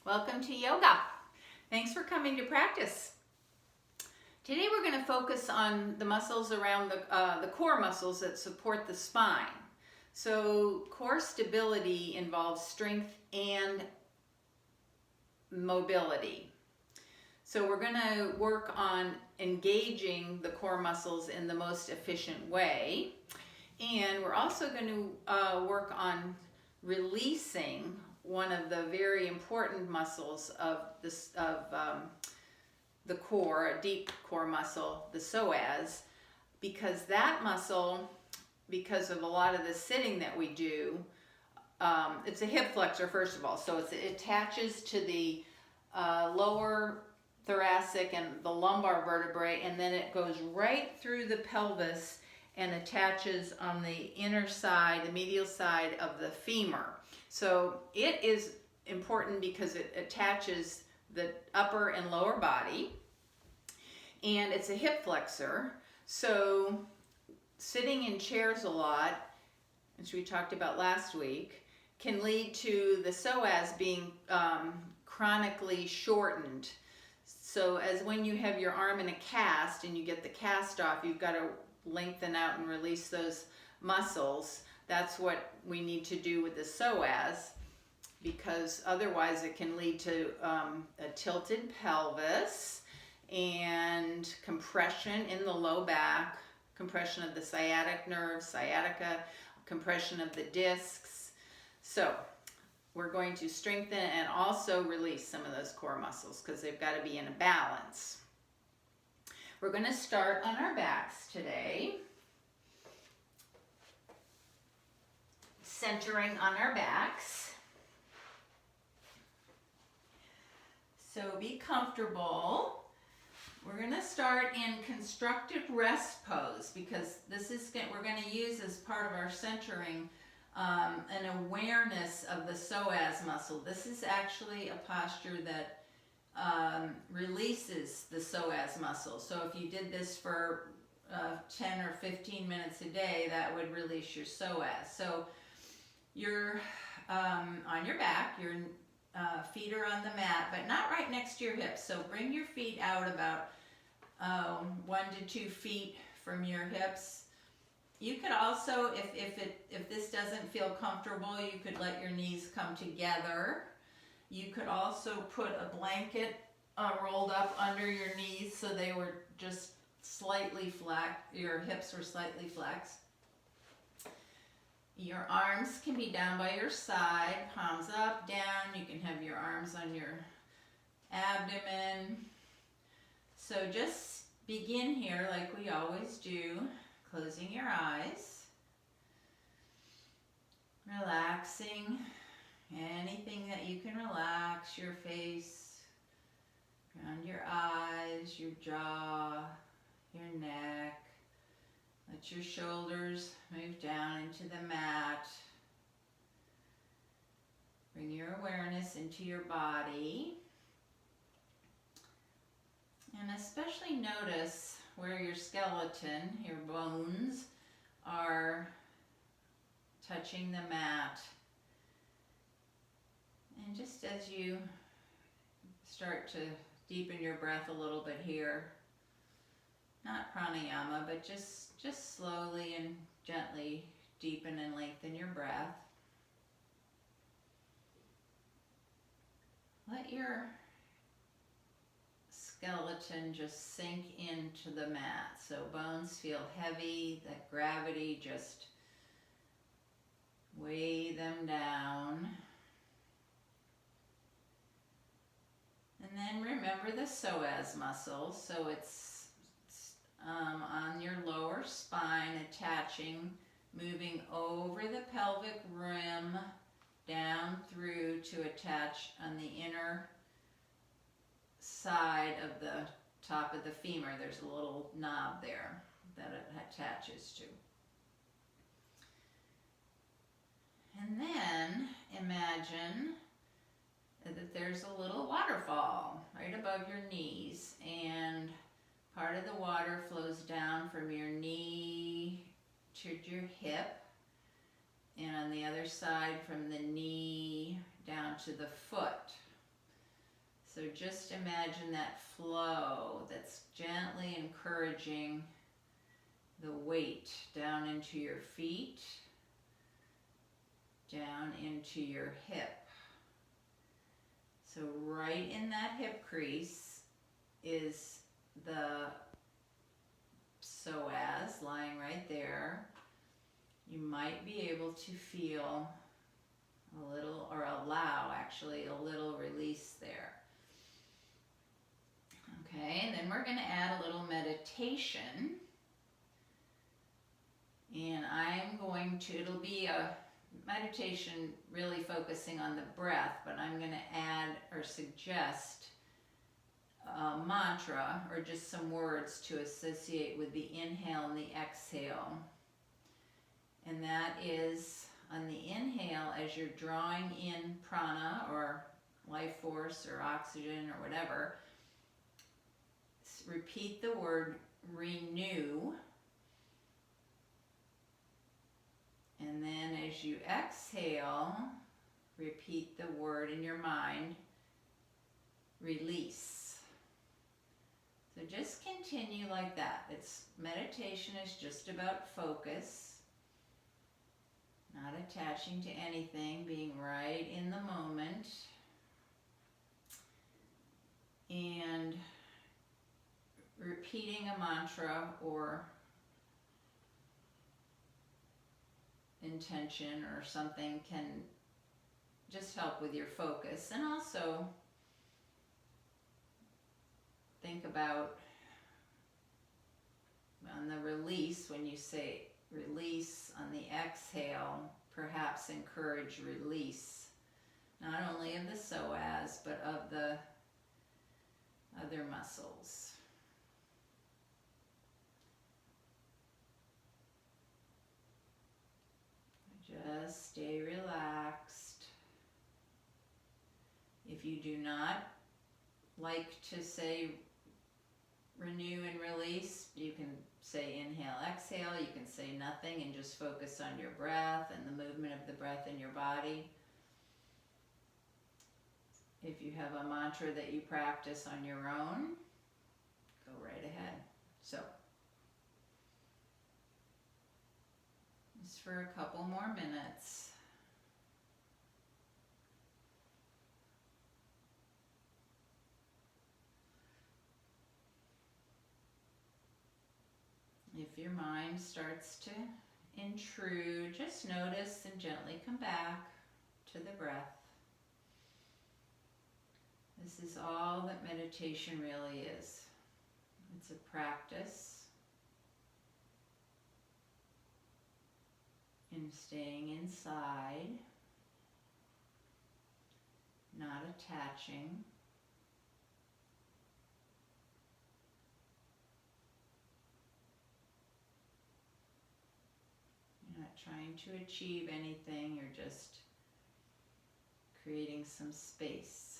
Welcome to yoga. Thanks for coming to practice. Today we're going to focus on the muscles around the core muscles that support the spine. So core stability involves strength and mobility. So we're going to work on engaging the core muscles in the most efficient way. And we're also going to work on releasing one of the very important muscles of the core, a deep core muscle, the psoas, because that muscle, because of a lot of the sitting that we do, it's a hip flexor first of all, so it attaches to the lower thoracic and the lumbar vertebrae, and then it goes right through the pelvis and attaches on the inner side, the medial side of the femur. So it is important because it attaches the upper and lower body, and it's a hip flexor. So sitting in chairs a lot, which we talked about last week, can lead to the psoas being chronically shortened. So as when you have your arm in a cast and you get the cast off, you've got to lengthen out and release those muscles. That's what we need to do with the psoas, because otherwise it can lead to a tilted pelvis and compression in the low back, compression of the sciatic nerve, sciatica, compression of the discs. So we're going to strengthen and also release some of those core muscles because they've got to be in a balance. We're going to start on our backs today. Centering on our backs. So be comfortable. We're going to start in constructive rest pose because we're going to use as part of our centering an awareness of the psoas muscle. This is actually a posture that releases the psoas muscle. So if you did this for 10 or 15 minutes a day, that would release your psoas. So you're on your back, your feet are on the mat, but not right next to your hips. So bring your feet out about 1 to 2 feet from your hips. You could also, if this doesn't feel comfortable, you could let your knees come together. You could also put a blanket rolled up under your knees so they were just slightly flat, your hips were slightly flexed. Your arms can be down by your side, palms up, down. You can have your arms on your abdomen. So just begin here like we always do, closing your eyes, relaxing anything that you can relax, your face, around your eyes, your jaw, your neck. Let your shoulders move down into the mat. Bring your awareness into your body. And especially notice where your skeleton, your bones, are touching the mat. And just as you start to deepen your breath a little bit here, not pranayama, but just slowly and gently deepen and lengthen your breath. Let your skeleton just sink into the mat. So bones feel heavy, that gravity just weigh them down. And then remember the psoas muscle. So it's on your lower spine, attaching, moving over the pelvic rim, down through to attach on the inner side of the top of the femur. There's a little knob there that it attaches to. And then imagine that there's a little waterfall right above your knees, and part of the water flows down from your knee to your hip, and on the other side from the knee down to the foot. So just imagine that flow that's gently encouraging the weight down into your feet, down into your hip. So right in that hip crease is the psoas lying right there. You might be able to feel a little, or allow actually, a little release there. Okay, and then we're going to add a little meditation. And I'm going to, it'll be a meditation really focusing on the breath, but I'm going to add or suggest a mantra or just some words to associate with the inhale and the exhale. And that is, on the inhale, as you're drawing in prana or life force or oxygen or whatever, repeat the word renew. And then as you exhale, repeat the word in your mind, release. So just continue like that. Meditation is just about focus, not attaching to anything, being right in the moment. And repeating a mantra or intention or something can just help with your focus. And also think about on the release, when you say release on the exhale, perhaps encourage release not only of the psoas but of the other muscles. Just stay relaxed. If you do not like to say renew and release, you can say inhale, exhale. You can say nothing and just focus on your breath and the movement of the breath in your body. If you have a mantra that you practice on your own, go right ahead. So, just for a couple more minutes. If your mind starts to intrude, just notice and gently come back to the breath. This is all that meditation really is. It's a practice in staying inside, not attaching. You're not trying to achieve anything, you're just creating some space.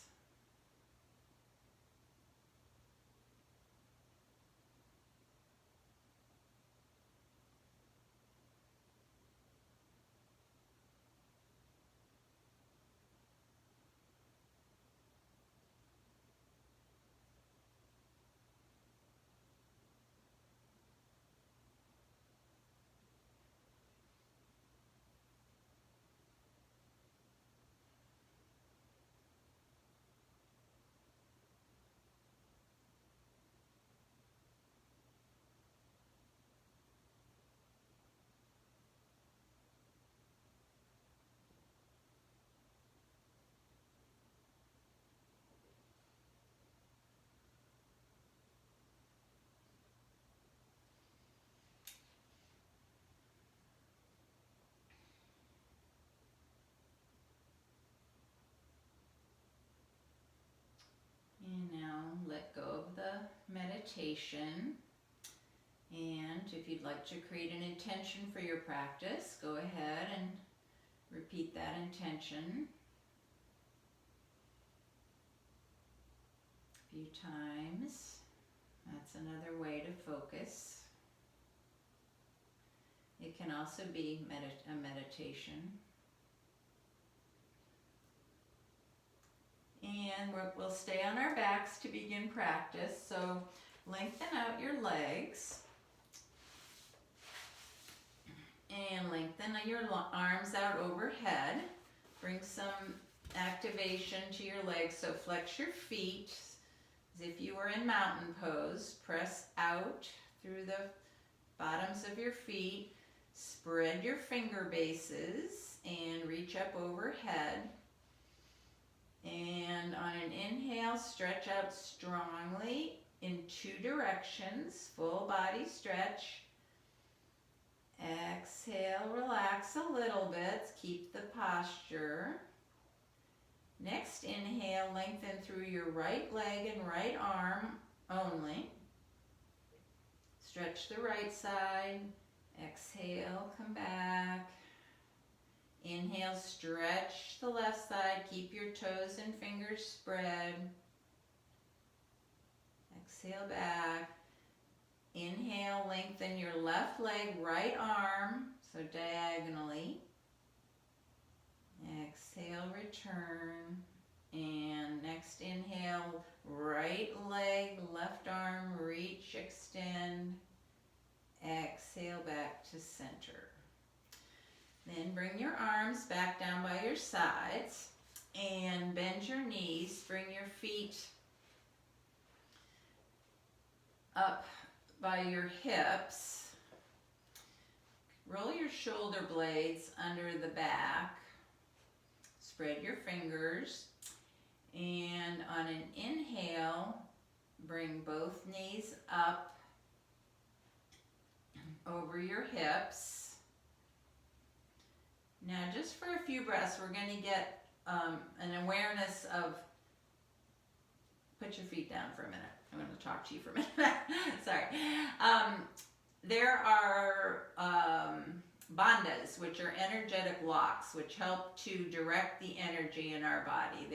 And now let go of the meditation. And if you'd like to create an intention for your practice, go ahead and repeat that intention a few times. That's another way to focus. It can also be a meditation. And we'll stay on our backs to begin practice. So lengthen out your legs. And lengthen your arms out overhead. Bring some activation to your legs. So flex your feet as if you were in mountain pose. Press out through the bottoms of your feet. Spread your finger bases and reach up overhead. And on an inhale, stretch out strongly in 2 directions. Full body stretch. Exhale, relax a little bit. Keep the posture. Next inhale, lengthen through your right leg and right arm only. Stretch the right side. Exhale, come back. Inhale, stretch the left side. Keep your toes and fingers spread. Exhale back. Inhale, lengthen your left leg, right arm, so diagonally. Exhale, return. And next inhale, right leg, left arm, reach, extend. Exhale back to center. Then bring your arms back down by your sides and bend your knees. Bring your feet up by your hips. Roll your shoulder blades under the back. Spread your fingers. And on an inhale, bring both knees up over your hips. Now just for a few breaths, we're going to get an awareness of, put your feet down for a minute. I'm going to talk to you for a minute. Sorry. There are bandhas, which are energetic locks, which help to direct the energy in our body.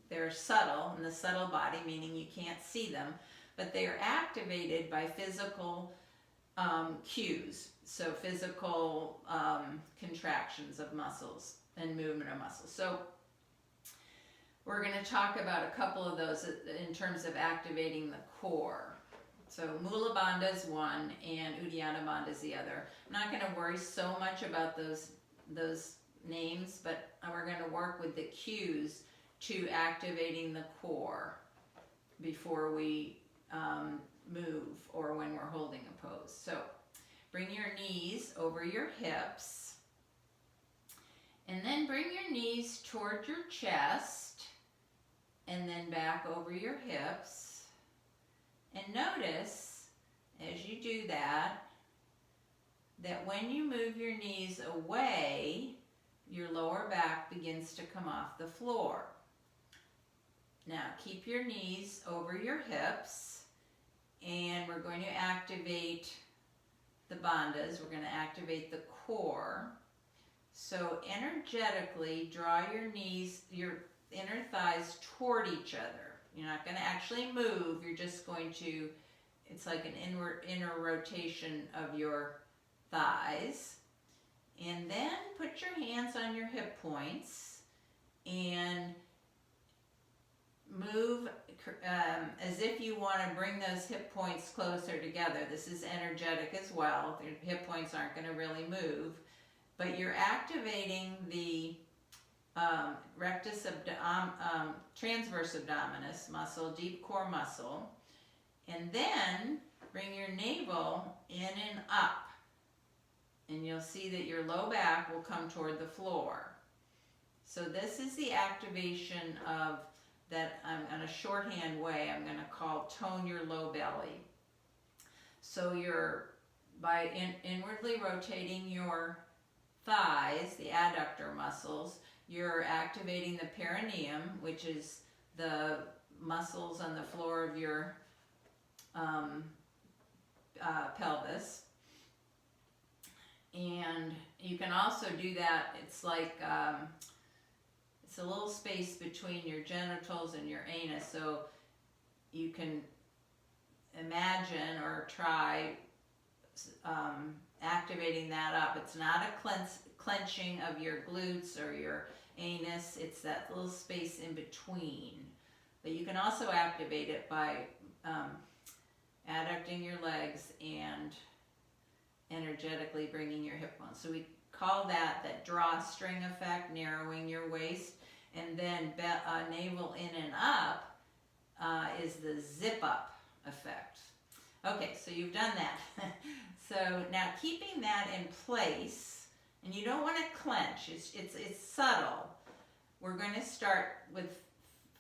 They're subtle in the subtle body, meaning you can't see them, but they are activated by physical cues. So physical contractions of muscles and movement of muscles. So we're going to talk about a couple of those in terms of activating the core. So Mula Bandha is one and Uddiyana Bandha is the other. I'm not going to worry so much about those names, but we're going to work with the cues to activating the core before we move or when we're holding a pose. So bring your knees over your hips and then bring your knees toward your chest and then back over your hips. And notice as you do that when you move your knees away, your lower back begins to come off the floor. Now keep your knees over your hips and we're going to activate the bandhas. We're going to activate the core. So energetically draw your knees, your inner thighs toward each other. You're not going to actually move. You're just going to, it's like an inner rotation of your thighs. And then put your hands on your hip points and move as if you want to bring those hip points closer together. This is energetic as well. The hip points aren't going to really move, but you're activating the transverse abdominis muscle, deep core muscle, and then bring your navel in and up, and you'll see that your low back will come toward the floor. So this is the activation of that. I'm in a shorthand way, I'm going to call tone your low belly. So you're, by inwardly rotating your thighs, the adductor muscles, you're activating the perineum, which is the muscles on the floor of your pelvis. And you can also do that, it's like, it's a little space between your genitals and your anus, so you can imagine or try activating that up. It's not a clenching of your glutes or your anus, it's that little space in between. But you can also activate it by adducting your legs and energetically bringing your hip bones. So we call that drawstring effect, narrowing your waist. And then navel in and up is the zip up effect. Okay, so you've done that. So now keeping that in place, and you don't want to clench, it's subtle. We're going to start with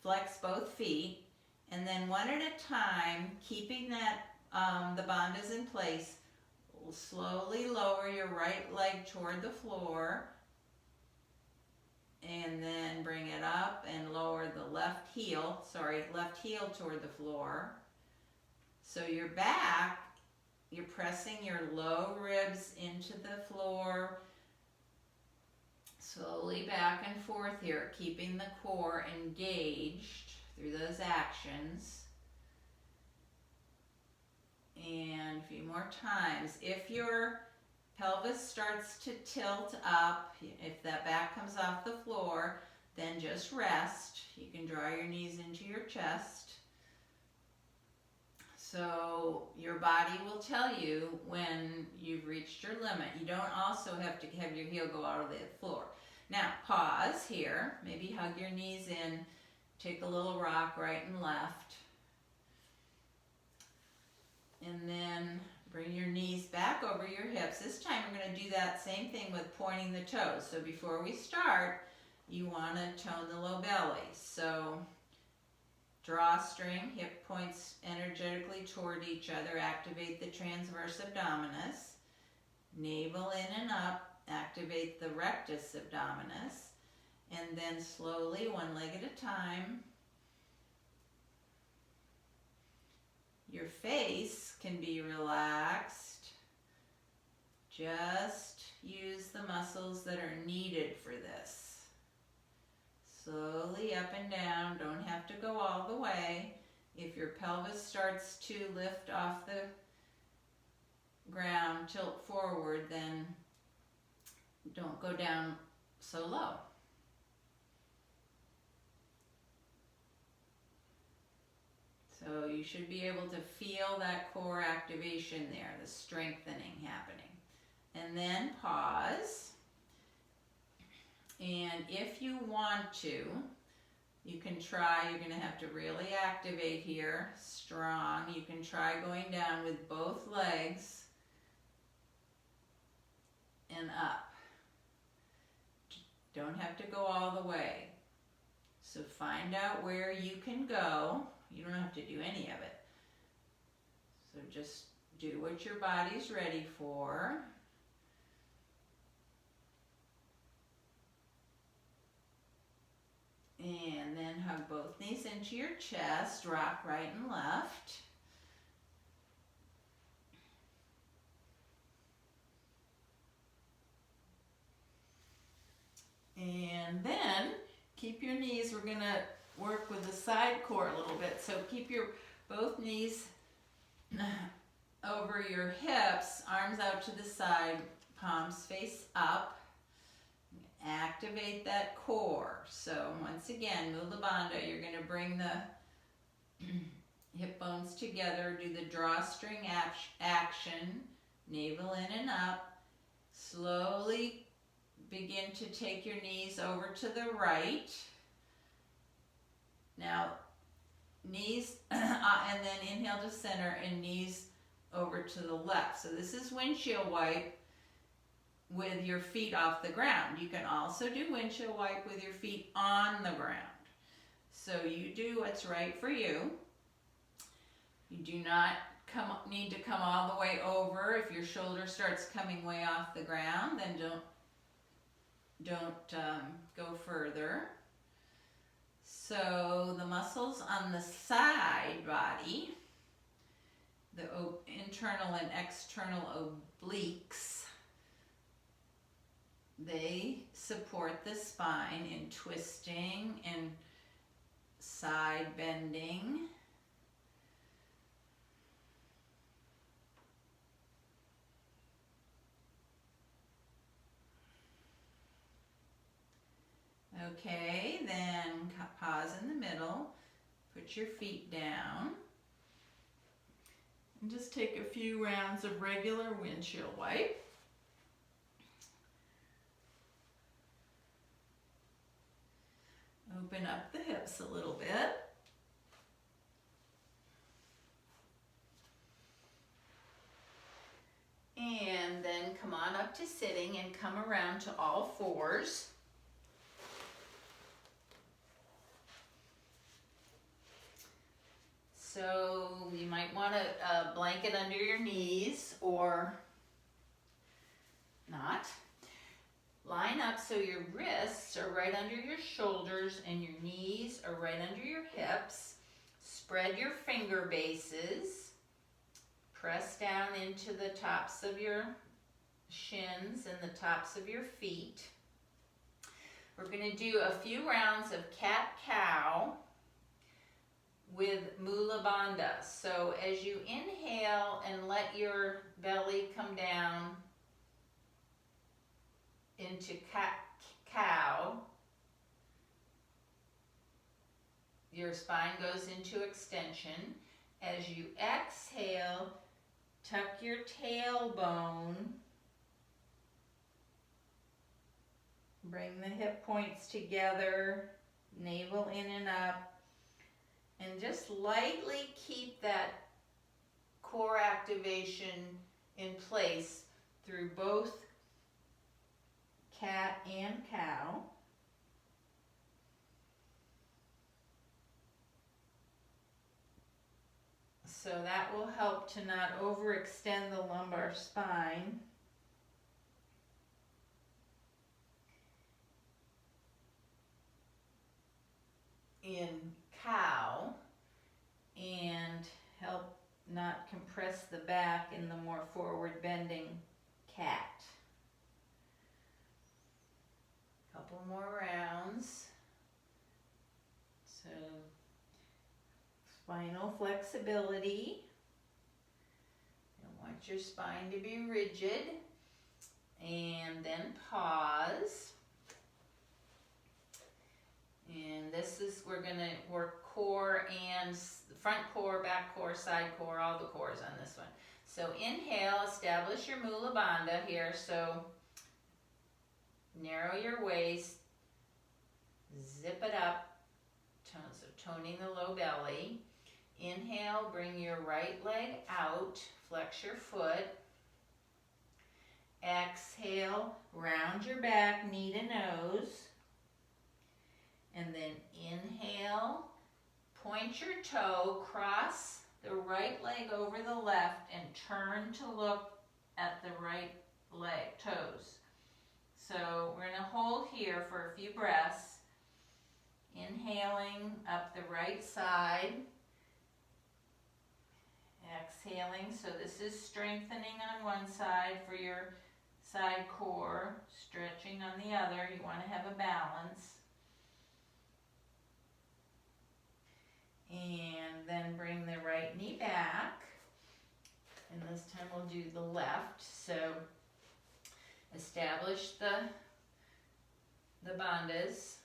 flex both feet, and then one at a time, keeping that the bandhas in place, slowly lower your right leg toward the floor, and then bring it up and lower the left heel toward the floor. So your back, you're pressing your low ribs into the floor, slowly back and forth here, keeping the core engaged through those actions. And a few more times. If your pelvis starts to tilt up, if that back comes off the floor, then just rest. You can draw your knees into your chest. So your body will tell you when you've reached your limit. You don't also have to have your heel go out of the floor. Now pause here, maybe hug your knees in, take a little rock right and left. And then bring your knees back over your hips. This time we're going to do that same thing with pointing the toes. So before we start, you want to tone the low belly. So drawstring, hip points energetically toward each other, activate the transverse abdominis. Navel in and up, activate the rectus abdominis. And then slowly, one leg at a time. Your face can be relaxed. Just use the muscles that are needed for this. Slowly up and down, don't have to go all the way. If your pelvis starts to lift off the ground, tilt forward, then don't go down so low. So you should be able to feel that core activation there, the strengthening happening. And then pause. And if you want to, you can try, you're going to have to really activate here, strong. You can try going down with both legs and up. Don't have to go all the way. So find out where you can go. You don't have to do any of it. So just do what your body's ready for. And then hug both knees into your chest, rock right and left. And then keep your knees, we're going to work with the side core a little bit. So keep your both knees over your hips, arms out to the side, palms face up. Activate that core. So once again, Mula Bandha, you're going to bring the hip bones together, do the drawstring action, navel in and up. Slowly begin to take your knees over to the right. Now, knees, and then inhale to center and knees over to the left. So this is windshield wipe with your feet off the ground. You can also do windshield wipe with your feet on the ground. So you do what's right for you. You do not need to come all the way over. If your shoulder starts coming way off the ground, then don't go further. So the muscles on the side body, the internal and external obliques, they support the spine in twisting and side bending. Okay, then pause in the middle. Put your feet down. And just take a few rounds of regular windshield wipe. Open up the hips a little bit. And then come on up to sitting and come around to all fours. So you might want a blanket under your knees or not. Line up so your wrists are right under your shoulders and your knees are right under your hips. Spread your finger bases. Press down into the tops of your shins and the tops of your feet. We're going to do a few rounds of cat-cow with Mula Bandha. So as you inhale and let your belly come down into cat-cow, your spine goes into extension. As you exhale, tuck your tailbone. Bring the hip points together, navel in and up, and just lightly keep that core activation in place through both cat and cow. So that will help to not overextend the lumbar spine. In cow, and help not compress the back in the more forward bending cat. Couple more rounds. So spinal flexibility. You don't want your spine to be rigid. And then pause. And this is, we're going to work core and front core, back core, side core, all the cores on this one. So inhale, establish your Mula Bandha here. So narrow your waist, zip it up, so toning the low belly. Inhale, bring your right leg out, flex your foot. Exhale, round your back, knee to nose. And then inhale, point your toe, cross the right leg over the left and turn to look at the right leg, toes. So we're going to hold here for a few breaths. Inhaling up the right side. Exhaling, so this is strengthening on one side for your side core, stretching on the other. You want to have a balance. And then bring the right knee back. And this time we'll do the left. So establish the bandhas.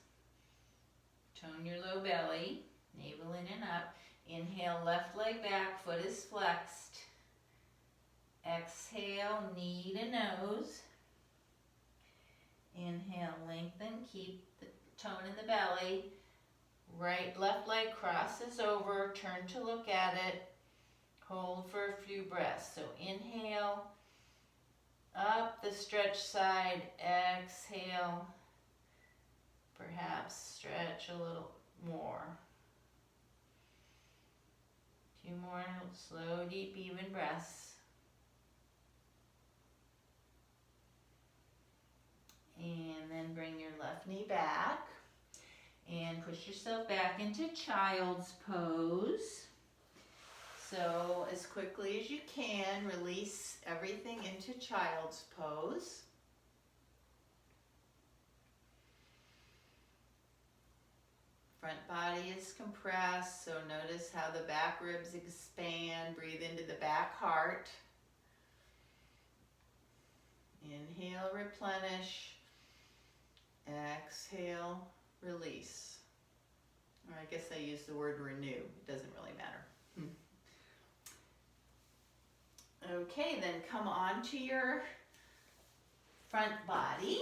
Tone your low belly. Navel in and up. Inhale, left leg back. Foot is flexed. Exhale, knee to nose. Inhale, lengthen. Keep the tone in the belly. Right, left leg crosses over, turn to look at it, hold for a few breaths. So inhale, up the stretch side, exhale, perhaps stretch a little more. A few more slow, deep, even breaths. And then bring your left knee back. And push yourself back into child's pose. So as quickly as you can, release everything into child's pose. Front body is compressed, so notice how the back ribs expand. Breathe into the back heart. Inhale, replenish. Exhale, release. Or I guess I use the word renew. It doesn't really matter. Okay, then come on to your front body.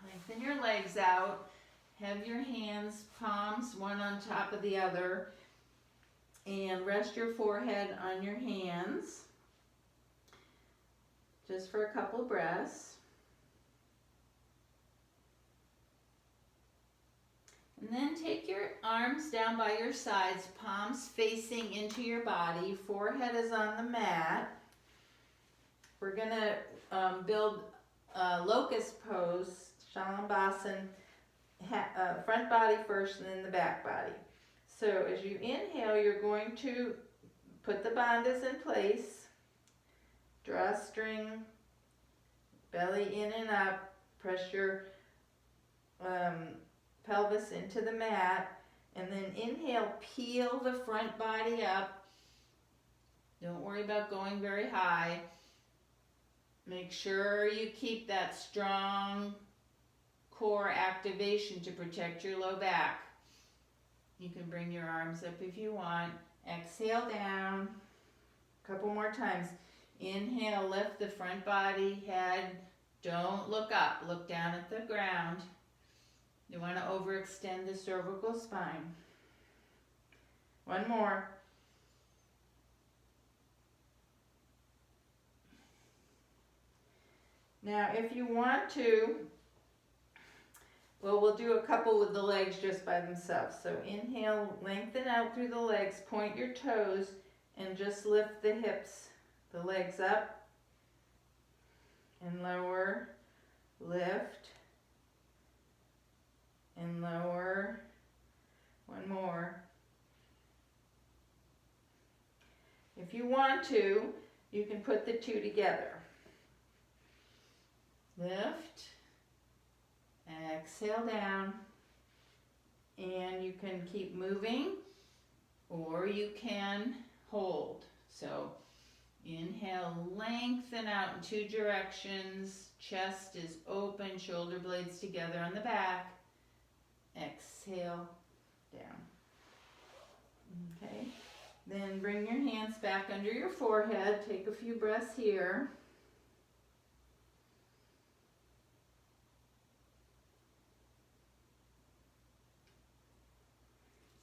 Lengthen your legs out. Have your hands, palms, one on top of the other. And rest your forehead on your hands. Just for a couple of breaths. And then take your arms down by your sides, palms facing into your body. Forehead is on the mat. We're going to build a locust pose, Shalabhasana, front body first and then the back body. So as you inhale, you're going to put the bandhas in place, drawstring, belly in and up, press your pelvis into the mat, and then inhale, peel the front body up. Don't worry about going very high. Make sure you keep that strong core activation to protect your low back. You can bring your arms up if you want. Exhale down. A couple more times. Inhale, lift the front body, head. Don't look up. Look down at the ground. You want to overextend the cervical spine. One more. Now, if you want to, well, we'll do a couple with the legs just by themselves. So inhale, lengthen out through the legs, point your toes, and just lift the hips, the legs up, and lower, lift, and lower. One more. If you want to, you can put the two together. Lift, exhale down, and you can keep moving or you can hold. So inhale, lengthen out in two directions, chest is open, shoulder blades together on the back. Exhale down. Okay, then bring your hands back under your forehead, take a few breaths here.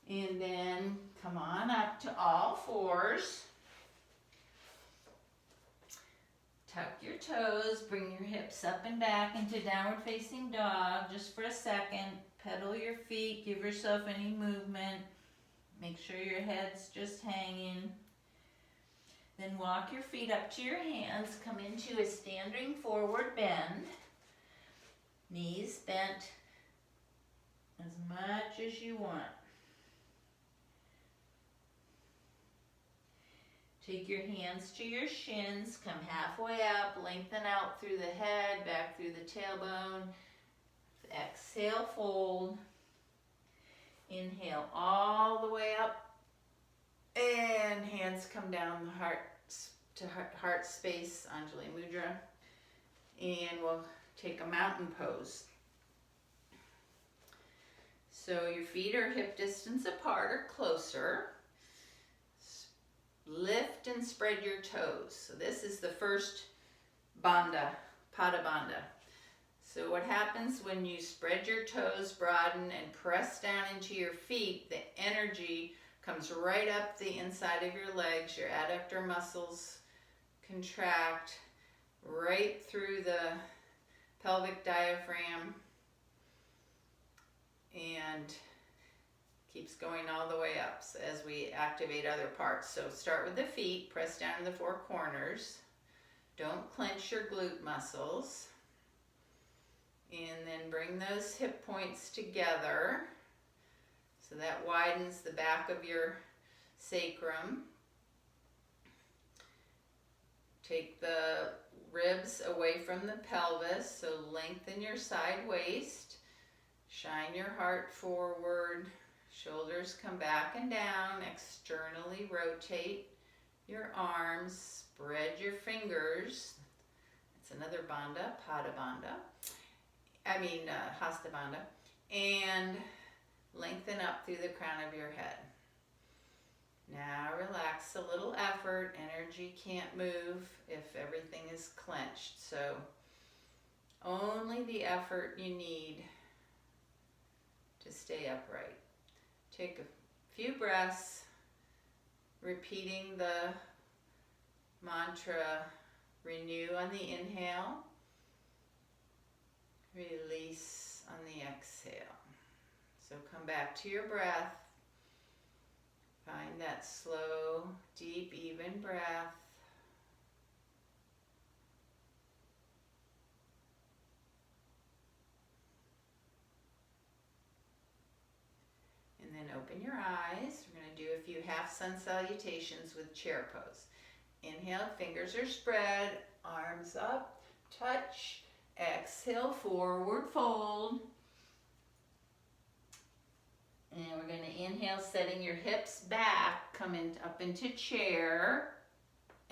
And then come on up to all fours. Tuck your toes, bring your hips up and back into downward facing dog just for a second. Pedal your feet, give yourself any movement. Make sure your head's just hanging. Then walk your feet up to your hands. Come into a standing forward bend. Knees bent as much as you want. Take your hands to your shins, come halfway up, lengthen out through the head, back through the tailbone. Exhale, fold. Inhale all the way up. And hands come down the heart to heart space, Anjali Mudra. And we'll take a mountain pose. So your feet are hip distance apart or closer. Lift and spread your toes. So this is the first bandha, pada bandha. So what happens when you spread your toes, broaden, and press down into your feet, the energy comes right up the inside of your legs. Your adductor muscles contract right through the pelvic diaphragm and keeps going all the way up as we activate other parts. So start with the feet, press down to the four corners. Don't clench your glute muscles. And then bring those hip points together. So that widens the back of your sacrum. Take the ribs away from the pelvis, so lengthen your side waist. Shine your heart forward. Shoulders come back and down. Externally rotate your arms. Spread your fingers. It's another bandha, pada bandha. Hasta Banda, and lengthen up through the crown of your head. Now relax, a little effort. Energy can't move if everything is clenched. So only the effort you need to stay upright. Take a few breaths, repeating the mantra, renew on the inhale, release on the exhale. So come back to your breath. Find that slow, deep, even breath. And then open your eyes. We're going to do a few half sun salutations with chair pose. Inhale, fingers are spread, arms up, touch. Exhale, forward fold. And we're going to inhale, setting your hips back, come up into chair.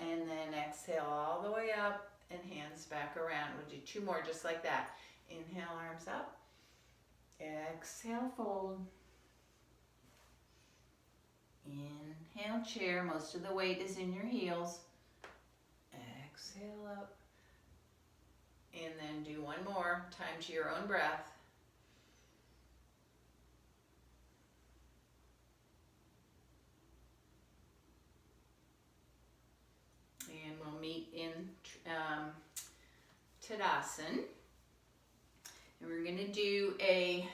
And then exhale all the way up and hands back around. We'll do two more just like that. Inhale, arms up. Exhale, fold. Inhale, chair. Most of the weight is in your heels. Exhale up. And then do one more time to your own breath. And we'll meet in Tadasana. And we're going to do a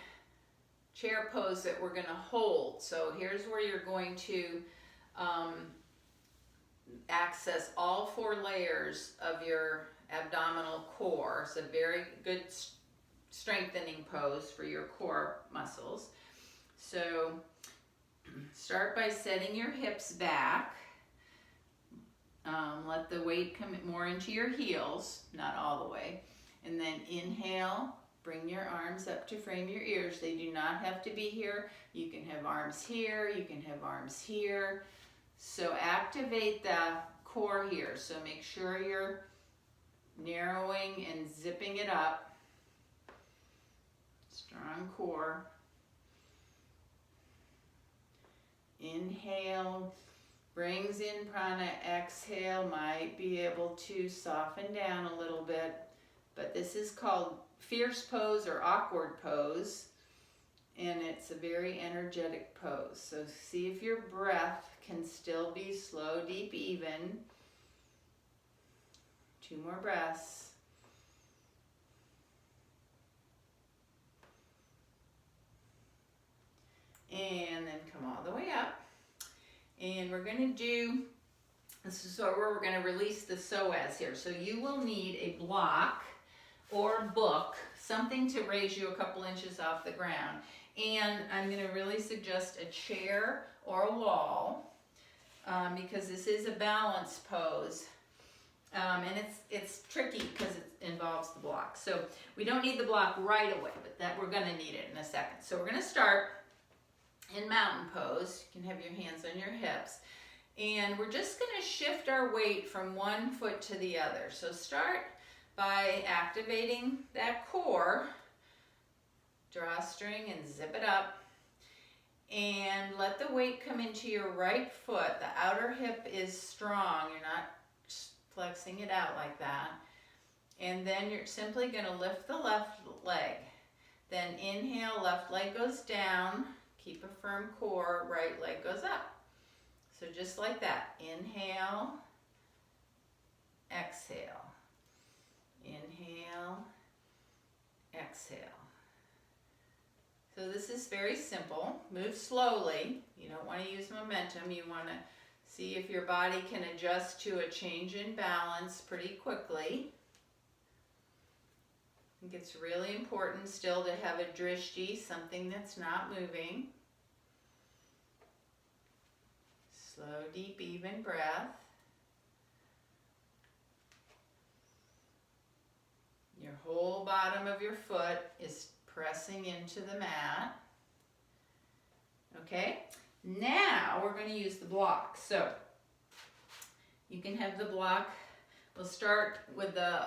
chair pose that we're going to hold. So here's where you're going to access all four layers of your abdominal core. It's a very good strengthening pose for your core muscles. So start by setting your hips back. Let the weight come more into your heels, not all the way. And then inhale, bring your arms up to frame your ears. They do not have to be here. You can have arms here, you can have arms here. So activate the core here. So make sure you're narrowing and zipping it up. Strong core. Inhale, brings in prana. Exhale, might be able to soften down a little bit, but this is called fierce pose or awkward pose, and it's a very energetic pose. So see if your breath can still be slow, deep, even. Two more breaths. And then come all the way up. And we're going to do, this is where we're going to release the psoas here. So you will need a block or book, something to raise you a couple inches off the ground. And I'm going to really suggest a chair or a wall because this is a balance pose. And it's tricky because it involves the block. So we don't need the block right away, but that we're going to need it in a second. So we're going to start in mountain pose. You can have your hands on your hips. And we're just going to shift our weight from one foot to the other. So start by activating that core. Drawstring and zip it up. And let the weight come into your right foot. The outer hip is strong. You're not flexing it out like that. And then you're simply going to lift the left leg. Then inhale, left leg goes down. Keep a firm core, right leg goes up. So just like that. Inhale, exhale. Inhale, exhale. So this is very simple. Move slowly. You don't want to use momentum. You want to see if your body can adjust to a change in balance pretty quickly. I think it's really important still to have a drishti, something that's not moving. Slow, deep, even breath. Your whole bottom of your foot is pressing into the mat. Okay, now we're going to use the block. So you can have the block. We'll start with the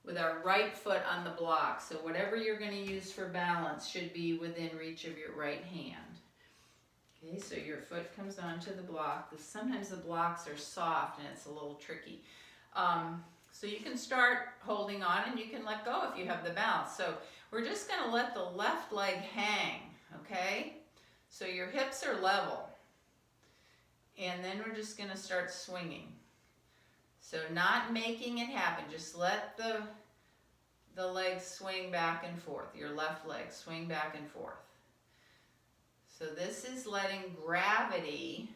with our right foot on the block. So whatever you're going to use for balance should be within reach of your right hand. Okay, so your foot comes onto the block. Sometimes the blocks are soft and it's a little tricky. So you can start holding on and you can let go if you have the balance. So we're just going to let the left leg hang, okay? So your hips are level. And then we're just going to start swinging. So not making it happen, just let the legs swing back and forth, your left leg swing back and forth. So this is letting gravity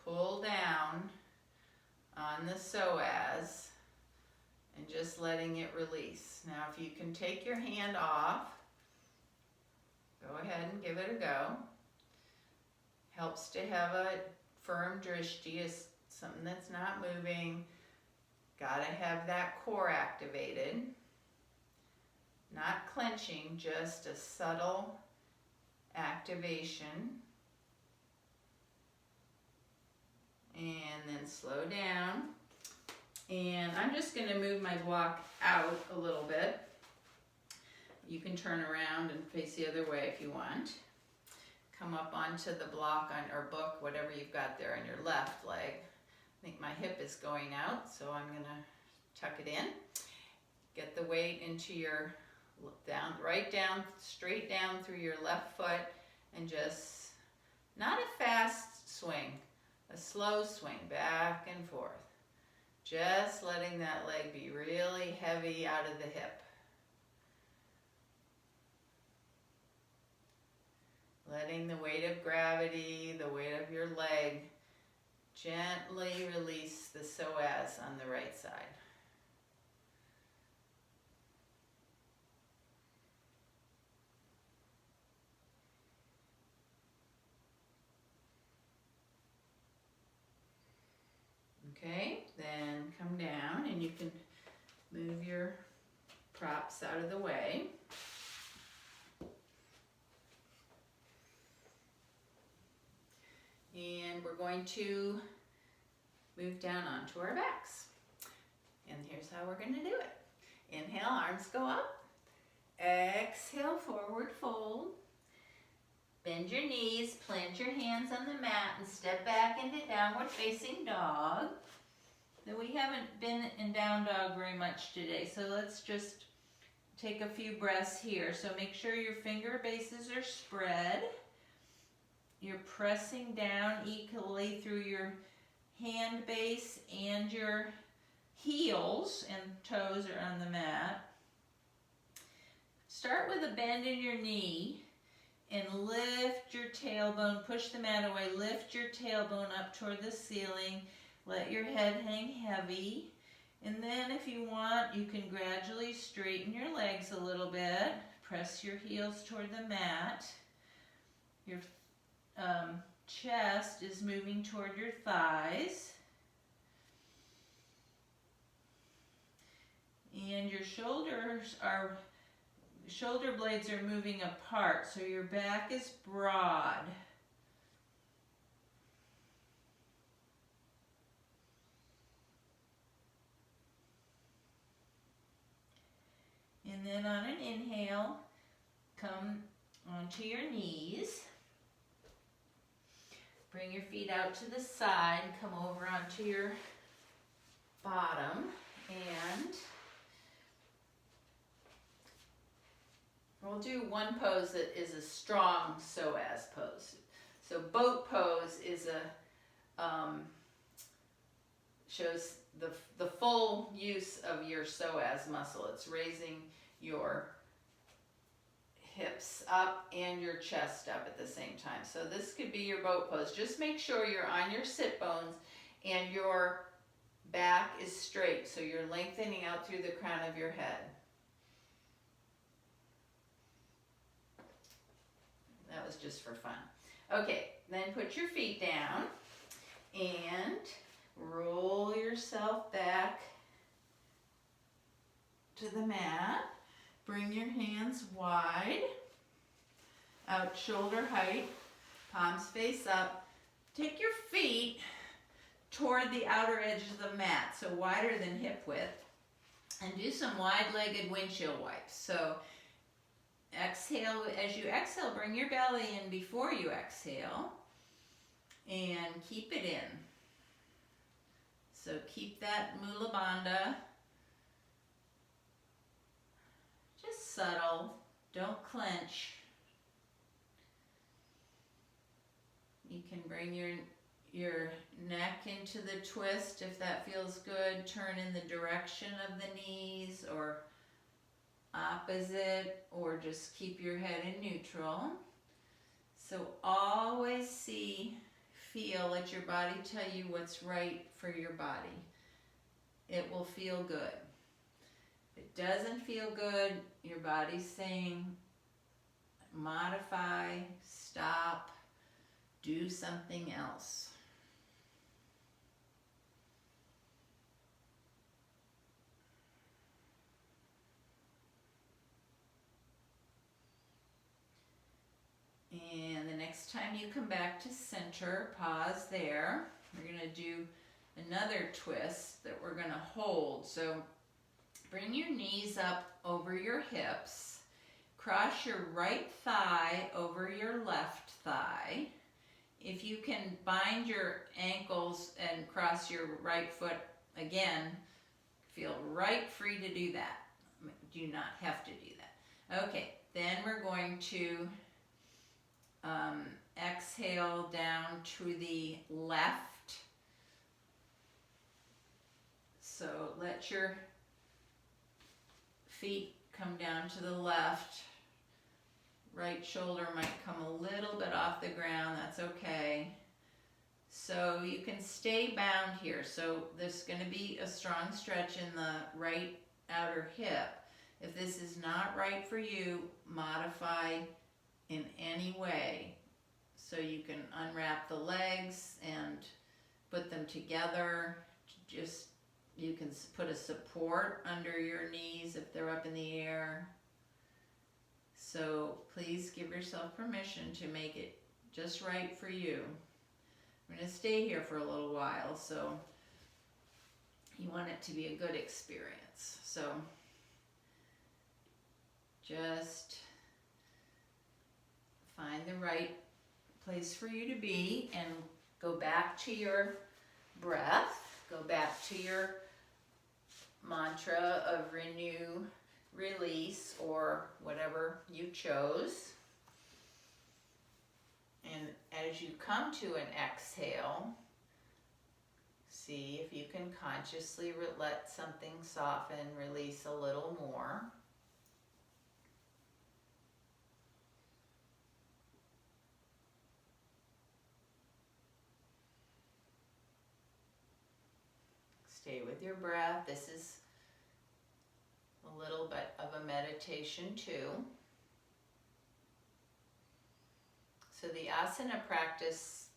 pull down on the psoas and just letting it release. Now if you can take your hand off, go ahead and give it a go. Helps to have a firm drishti, is something that's not moving. Gotta have that core activated. Not clenching, just a subtle activation. And then slow down. And I'm just going to move my block out a little bit. You can turn around and face the other way if you want. Come up onto the block on or book, whatever you've got there on your left leg. I think my hip is going out, so I'm going to tuck it in. Get the weight into your down, right down, straight down through your left foot, and just not a fast swing. A slow swing back and forth. Just letting that leg be really heavy out of the hip. Letting the weight of gravity, the weight of your leg, gently release the psoas on the right side. Okay, then come down and you can move your props out of the way. And we're going to move down onto our backs. And here's how we're going to do it. Inhale, arms go up. Exhale, forward fold. Bend your knees, plant your hands on the mat, and step back into downward facing dog. Now, we haven't been in down dog very much today, so let's just take a few breaths here. So make sure your finger bases are spread. You're pressing down equally through your hand base and your heels and toes are on the mat. Start with a bend in your knee and lift your tailbone, push the mat away, lift your tailbone up toward the ceiling, let your head hang heavy, and then if you want, you can gradually straighten your legs a little bit, press your heels toward the mat, your chest is moving toward your thighs, and your shoulder blades are moving apart, so your back is broad. And then on an inhale, come onto your knees. Bring your feet out to the side, come over onto your bottom, and we'll do one pose that is a strong psoas pose. So boat pose is shows the full use of your psoas muscle. It's raising your hips up and your chest up at the same time. So this could be your boat pose. Just make sure you're on your sit bones and your back is straight, so you're lengthening out through the crown of your head. That was just for fun. Okay, then put your feet down and roll yourself back to the mat. Bring your hands wide, out shoulder height, palms face up. Take your feet toward the outer edge of the mat, so wider than hip width. And do some wide-legged windshield wipes. So exhale, as you exhale, bring your belly in before you exhale and keep it in. So keep that Mula Bandha. Just subtle, don't clench. You can bring your neck into the twist if that feels good. Turn in the direction of the knees or opposite, or just keep your head in neutral. So always feel, let your body tell you what's right for your body. It will feel good. If it doesn't feel good, your body's saying modify, stop, do something else. And the next time you come back to center, pause there. We're going to do another twist that we're going to hold. So bring your knees up over your hips. Cross your right thigh over your left thigh. If you can bind your ankles and cross your right foot again, feel right free to do that. Do not have to do that. Okay, then we're going to exhale down to the left. So let your feet come down to the left. Right shoulder might come a little bit off the ground, that's okay. So you can stay bound here. So there's going to be a strong stretch in the right outer hip. If this is not right for you, modify in any way. So you can unwrap the legs and put them together. Just, you can put a support under your knees if they're up in the air. So please give yourself permission to make it just right for you. I'm going to stay here for a little while, so you want it to be a good experience. So just find the right place for you to be and go back to your breath. Go back to your mantra of renew, release, or whatever you chose. And as you come to an exhale, see if you can consciously let something soften, release a little more. Stay with your breath. This is a little bit of a meditation too. So the asana practice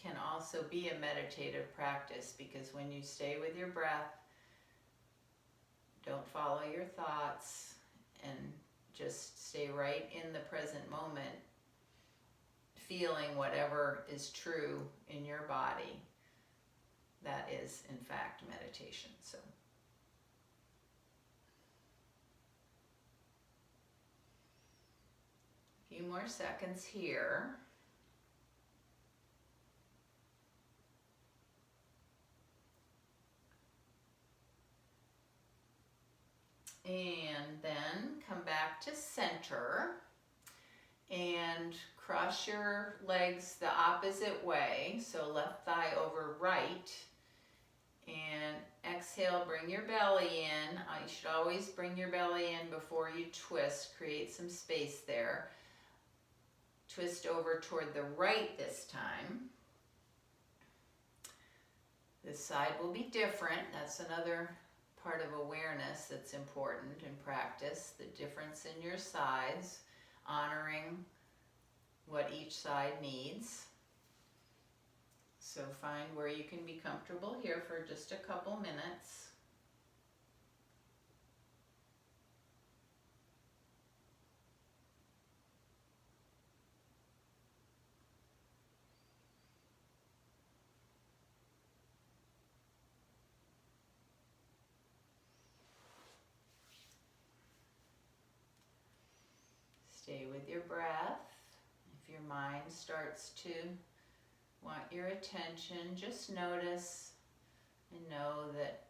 can also be a meditative practice, because when you stay with your breath, don't follow your thoughts and just stay right in the present moment, feeling whatever is true in your body. That is, in fact, meditation. So a few more seconds here. And then come back to center and cross your legs the opposite way. So left thigh over right. And exhale, bring your belly in. You should always bring your belly in before you twist. Create some space there. Twist over toward the right this time. This side will be different. That's another part of awareness that's important in practice. The difference in your sides, honoring what each side needs. So find where you can be comfortable here for just a couple minutes. with your breath. If your mind starts to want your attention, just notice and know that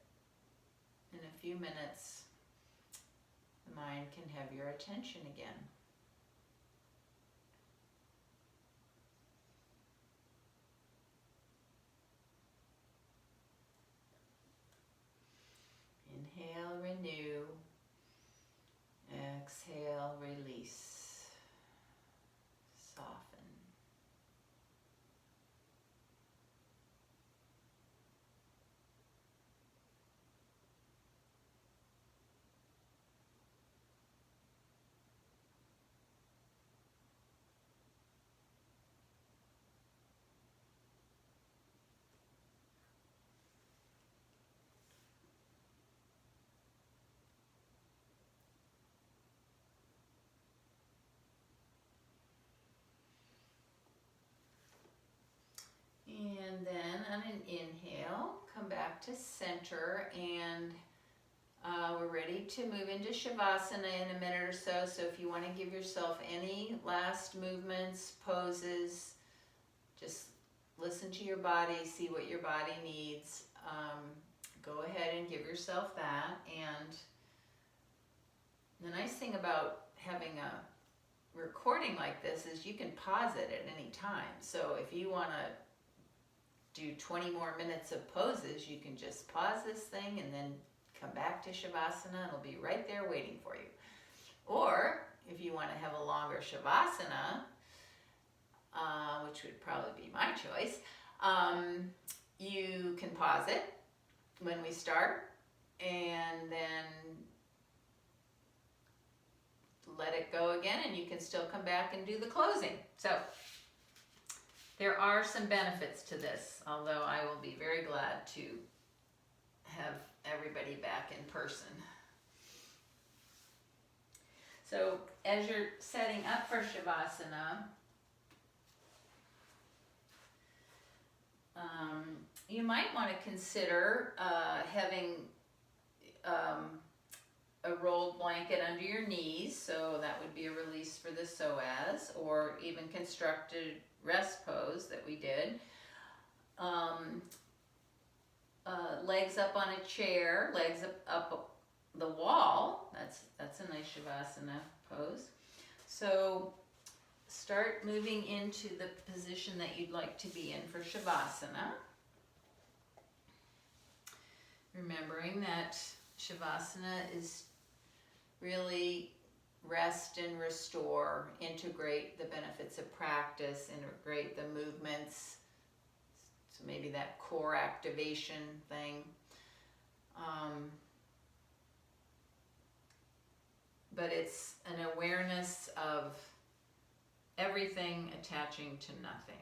in a few minutes the mind can have your attention again. Inhale, renew. Exhale, release. Soften. And then on an inhale, come back to center, and we're ready to move into Shavasana in a minute or so. So if you want to give yourself any last movements, poses, just listen to your body, see what your body needs. Go ahead and give yourself that. And the nice thing about having a recording like this is you can pause it at any time. So if you want to do 20 more minutes of poses, you can just pause this thing and then come back to Shavasana. It'll be right there waiting for you. Or if you want to have a longer Shavasana, which would probably be my choice, you can pause it when we start and then let it go again, and you can still come back and do the closing. So there are some benefits to this, although I will be very glad to have everybody back in person. So as you're setting up for Shavasana, you might want to consider having a rolled blanket under your knees, so that would be a release for the psoas, or even constructed rest pose that we did. Legs up on a chair, legs up the wall. That's a nice Shavasana pose. So start moving into the position that you'd like to be in for Shavasana. Remembering that Shavasana is really rest and restore, integrate the benefits of practice, integrate the movements, so maybe that core activation thing. But it's an awareness of everything attaching to nothing.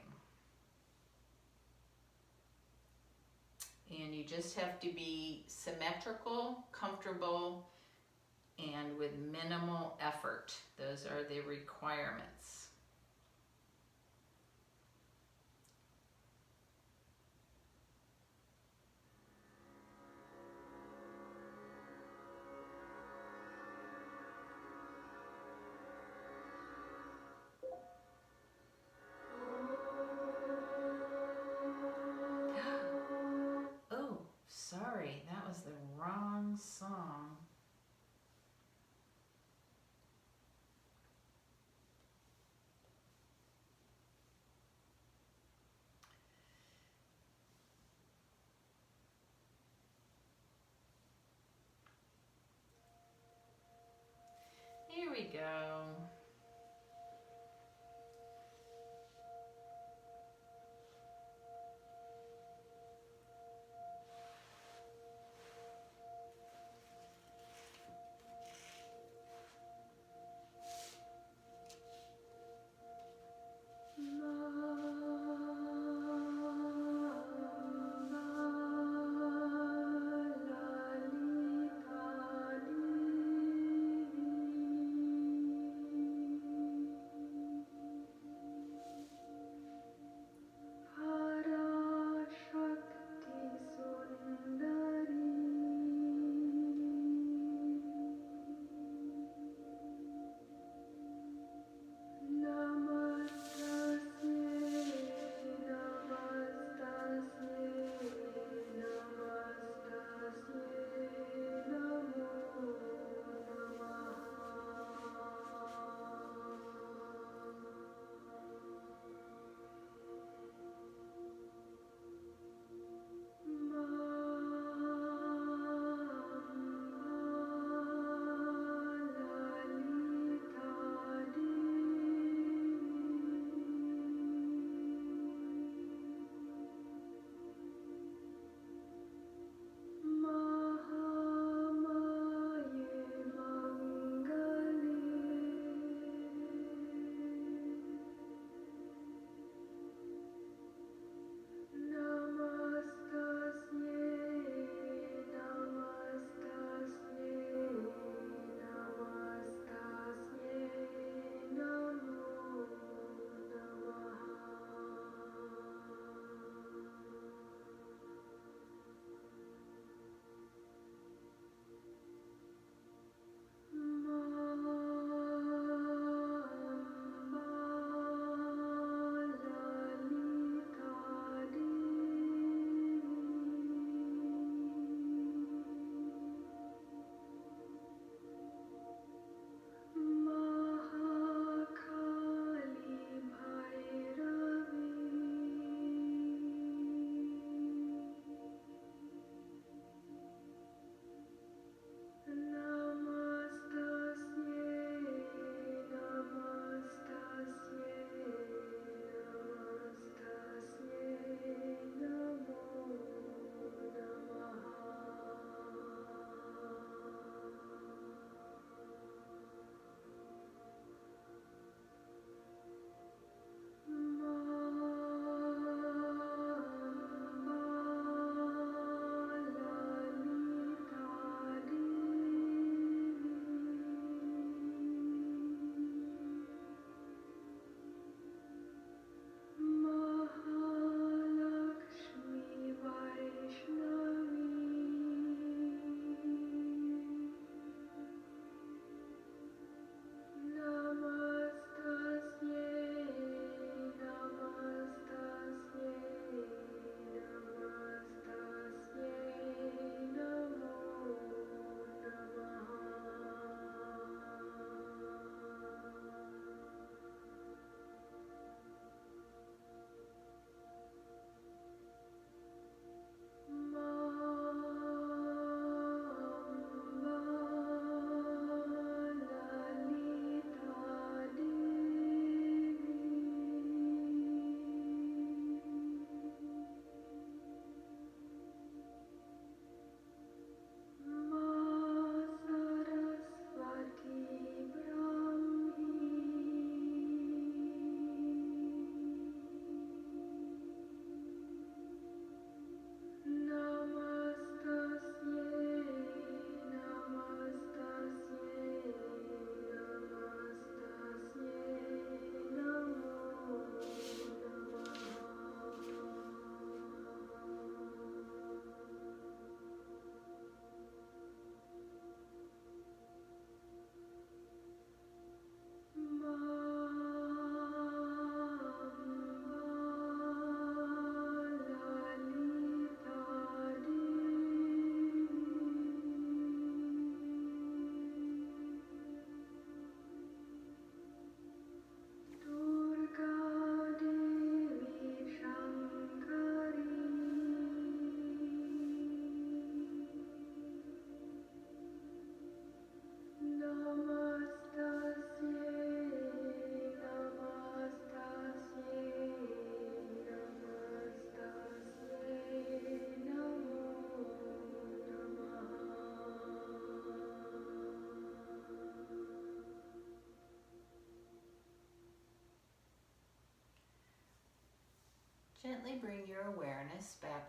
And you just have to be symmetrical, comfortable, and with minimal effort. Those are the requirements. Oh, sorry, that was the wrong song. Here we go.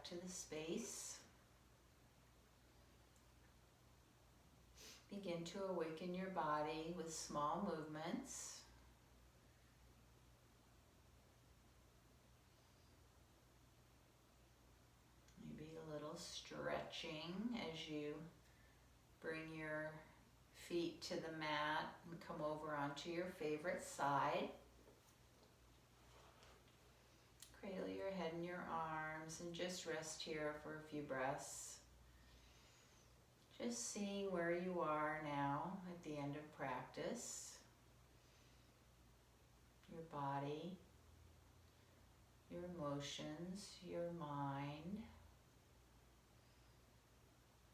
to the space. Begin to awaken your body with small movements. Maybe a little stretching as you bring your feet to the mat and come over onto your favorite side. Cradle your head in your arms and just rest here for a few breaths. Just seeing where you are now at the end of practice. Your body, your emotions, your mind.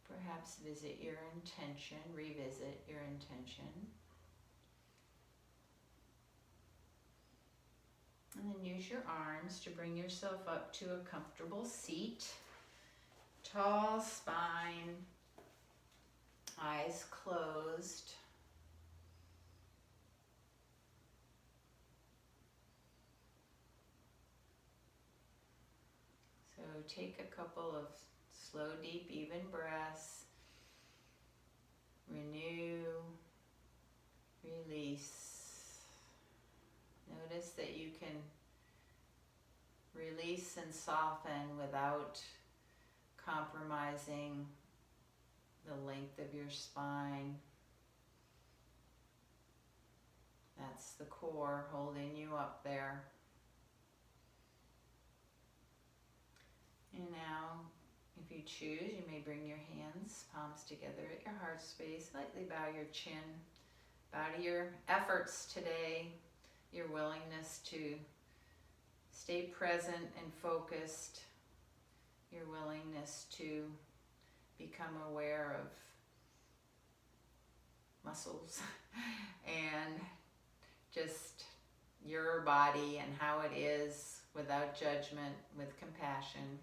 Perhaps visit your intention, revisit your intention. And then use your arms to bring yourself up to a comfortable seat. Tall spine, eyes closed. So take a couple of slow, deep, even breaths. Renew, release. Notice that you can release and soften without compromising the length of your spine. That's the core holding you up there. And now, if you choose, you may bring your hands, palms together at your heart space. Lightly bow your chin. Bow to your efforts today, your willingness to stay present and focused, your willingness to become aware of muscles and just your body and how it is without judgment, with compassion.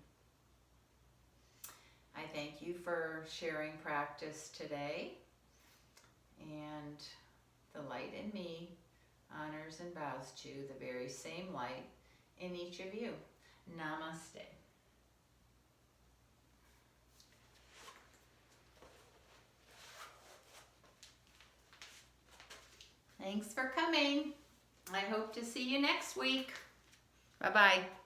I thank you for sharing practice today, and the light in me honors and bows to the very same light in each of you. Namaste. Thanks for coming. I hope to see you next week. Bye-bye.